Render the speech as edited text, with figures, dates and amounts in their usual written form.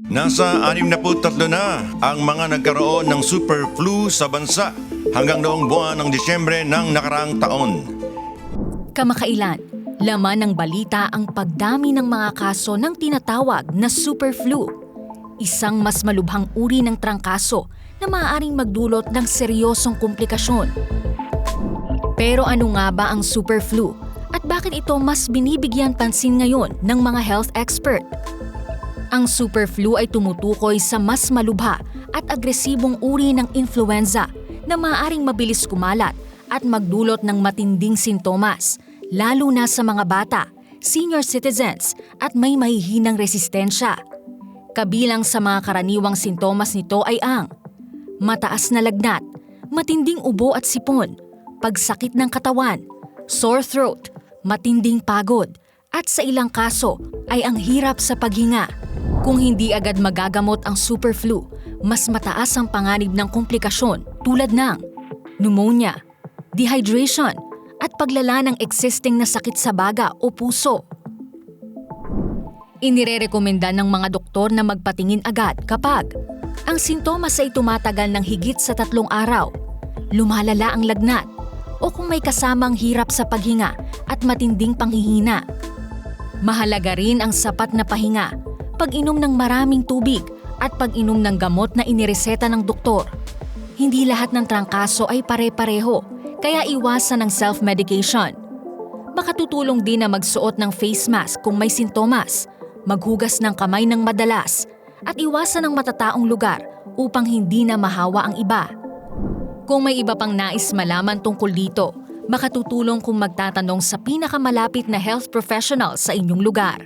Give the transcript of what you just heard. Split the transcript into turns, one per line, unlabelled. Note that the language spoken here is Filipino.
Nasa 63 na ang mga nagkaroon ng super flu sa bansa hanggang noong buwan ng Disyembre ng nakaraang taon.
Kamakailan, laman ng balita ang pagdami ng mga kaso ng tinatawag na super flu. Isang mas malubhang uri ng trangkaso na maaaring magdulot ng seryosong komplikasyon. Pero ano nga ba ang super flu at bakit ito mas binibigyan pansin ngayon ng mga health expert? Ang super flu ay tumutukoy sa mas malubha at agresibong uri ng influenza na maaaring mabilis kumalat at magdulot ng matinding sintomas, lalo na sa mga bata, senior citizens at may mahihinang resistensya. Kabilang sa mga karaniwang sintomas nito ay ang mataas na lagnat, matinding ubo at sipon, pagsakit ng katawan, sore throat, matinding pagod, at sa ilang kaso ay ang hirap sa paghinga. Kung hindi agad magagamot ang super flu, mas mataas ang panganib ng komplikasyon tulad ng pneumonia, dehydration, at paglala ng existing na sakit sa baga o puso. Inirerekomenda ng mga doktor na magpatingin agad kapag ang sintomas ay tumatagal ng higit sa 3 araw, lumalala ang lagnat, o kung may kasamang hirap sa paghinga at matinding panghihina. Mahalaga rin ang sapat na pahinga, pag-inom ng maraming tubig at pag-inom ng gamot na inireseta ng doktor. Hindi lahat ng trangkaso ay pare-pareho, kaya iwasan ang self-medication. Makatutulong din na magsuot ng face mask kung may sintomas, maghugas ng kamay ng madalas, at iwasan ang matataong lugar upang hindi na mahawa ang iba. Kung may iba pang nais malaman tungkol dito, makatutulong kung magtatanong sa pinakamalapit na health professional sa inyong lugar.